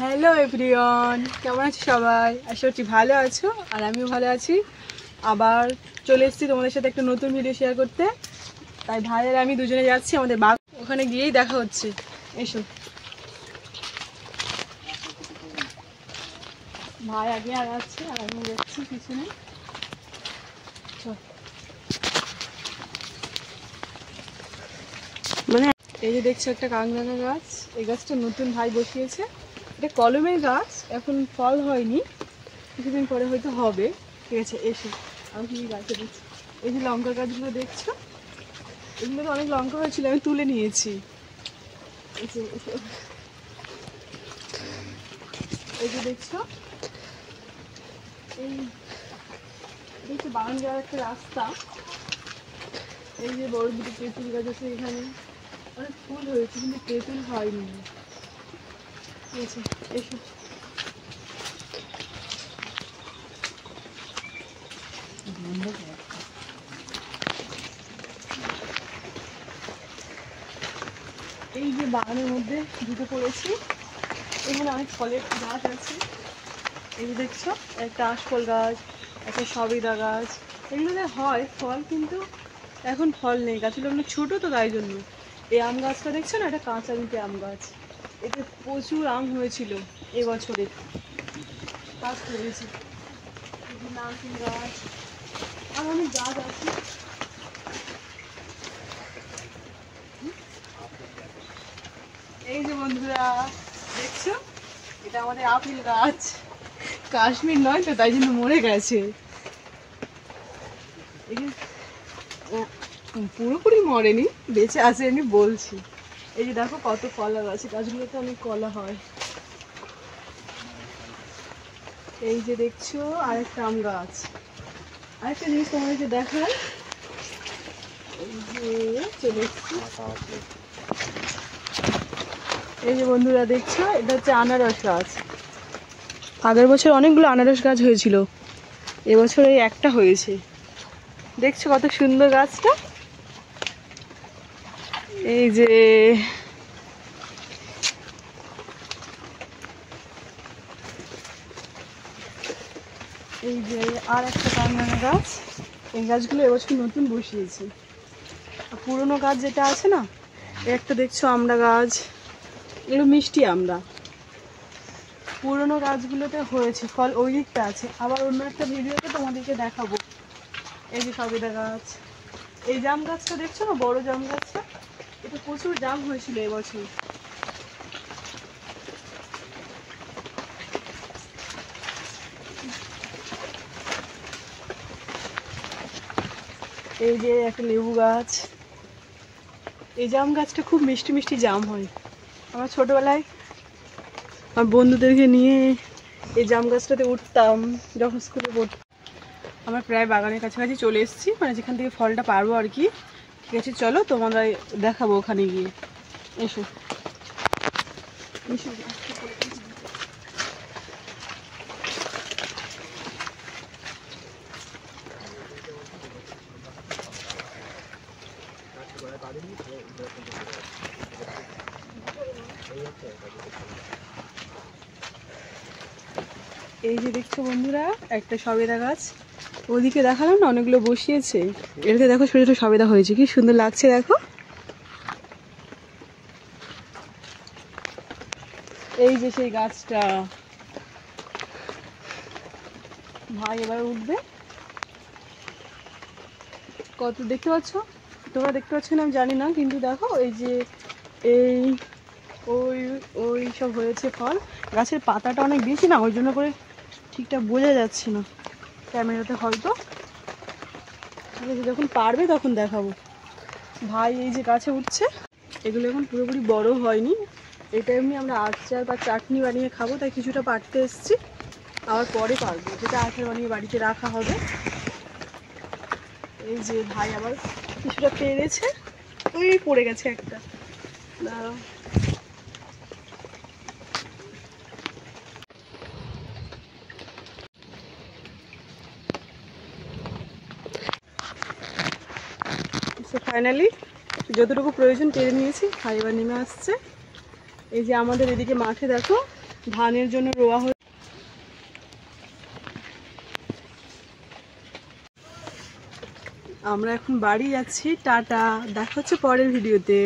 Hello everyone, কেমন আছো সবাই? আশা করছি ভালো আছো আর আমিও ভালো আছি। আবার চলে এসেছি তোমাদের সাথে একটা নতুন ভিডিও শেয়ার করতে। তাই ভাই আর আমি দুজনে যাচ্ছি আমাদের বাঘ, ওখানে গিয়েই দেখা হচ্ছে। এসো, ভাই আগে আগাচ্ছে আর আমি যাচ্ছি পিছনে। মানে এই যে দেখছো একটা কাংরাঙা গাছ, এই গাছটা নতুন ভাই বসিয়েছে। এটা কলমের গাছ, এখন ফল হয়নি, কিছুদিন পরে হয়তো হবে। ঠিক আছে, এসো আমি কি গাছে দিচ্ছি। এই যে লঙ্কা গাছগুলো দেখছো, এগুলো তো অনেক লঙ্কা হয়েছিল, আমি তুলে নিয়েছি। এই যে দেখছো, এই দেখছো বাগান যাওয়ার একটা রাস্তা। এই যে বড় দুটো তেঁতুল গাছ আছে, এখানে অনেক ফুল হয়েছে কিন্তু তেঁতুল হয়নি। ঠিক আছে, এসো। এই যে বাগানের মধ্যে ঢুকে পড়েছি, এখানে অনেক ফলের গাছ আছে। এই যে দেখছো, একটা আশফল গাছ, একটা সবেদা গাছ, এগুলোতে হয় ফল কিন্তু এখন ফল নেই, গাছগুলো অনেক ছোটো তো তাই জন্য। এই আম গাছটা দেখছো না, এটা কাঁচা মিঠে আম গাছ, এতে প্রচুর আম হয়েছিল এবছরে, গাছ করেছি। এই যে নারকেল গাছ আর অনেক গাছ আছে। এই যে বন্ধুরা দেখছো, এটা আমাদের আপেল গাছ, কাশ্মীর নয় তো তাই জন্য মরে গেছে। পুরোপুরি মরেনি, বেঁচে আছে আমি বলছি। এই যে দেখো কত কলা গাছে, গাছগুলোতে অনেক কলা হয়। এই যে দেখছো আরেকটা আম গাছ। আরেকটা জিনিস তোমাদেরকে দেখাই, এই যে চলে এসছি। এই যে বন্ধুরা দেখছো, এটা হচ্ছে আনারস গাছ। আগের বছর অনেকগুলো আনারস গাছ হয়েছিল, এবছর এই একটা হয়েছে। দেখছো কত সুন্দর গাছটা। এই যে এই যে আর একটা কামরাঙা গাছ, এই গাছগুলো এবছর নতুন বসিয়েছি। পুরোনো গাছ যেটা আছে না, একটা দেখছো আমড়া গাছ, এগুলো মিষ্টি আমড়া। পুরোনো গাছগুলোতে হয়েছে ফল, ওই দিকটা আছে। আবার অন্য একটা ভিডিওতে তোমাদেরকে দেখাবো। এই যে সবেদা গাছ, এই জাম গাছটা দেখছো না, বড় জাম গাছটা, এটা প্রচুর জাম হয়েছিল এবছর। এই যে একটা লেবু গাছ, এই জাম গাছটা খুব মিষ্টি মিষ্টি জাম হয়। আমরা ছোটবেলায় আমার বন্ধুদেরকে নিয়ে এই জাম গাছটাতে উঠতাম যখন স্কুলে পড়তাম। আমরা প্রায় বাগানের কাছাকাছি চলে এসেছি, মানে যেখান থেকে ফলটা পারবো আর কি। ঠিক আছে, চলো তোমরা দেখাবো ওখানে গিয়ে। এসো, এই যে দেখছো বন্ধুরা একটা সবেদা গাছ, ওদিকে দেখালাম না অনেকগুলো বসিয়েছে, এটাতে দেখো ছোট ছোট সবেদা হয়েছে, কি সুন্দর লাগছে দেখো। এই যে সেই গাছটা, ভাই এবার উঠবে। কত দেখতে পাচ্ছ, তোমরা দেখতে পাচ্ছ না আমি জানি না, কিন্তু দেখো এই যে এই ওই ওই সব হয়েছে ফল। গাছের পাতাটা অনেক বেশি না, ওই জন্য করে ঠিকঠাক বোঝা যাচ্ছে না ক্যামেরাতে হয়তো। ঠিক আছে, যখন পারবে তখন দেখাবো। ভাই এই যে গাছে উঠছে, এগুলো এখন পুরোপুরি বড় হয়নি, এটা এমনি আমরা আচার বা চাটনি বানিয়ে খাবো, তাই কিছুটা পাড়তে এসেছি। আবার পরে পারবো, যেটা আচার বানিয়ে বাড়িতে রাখা হবে। এই যে ভাই আবার কিছুটা পেরেছে, ওই পড়ে গেছে একটা, দাঁড়াও। ফাইনালি যতটুকু প্রয়োজন পেরে নিয়েছি, ভাই এবার নেমে আসছে। এই যে আমাদের এদিকে মাঠে দেখো ধানের জন্য রোয়া হয়ে আমরা এখন বাড়ি যাচ্ছি। টাটা, দেখা হচ্ছে পরের ভিডিওতে।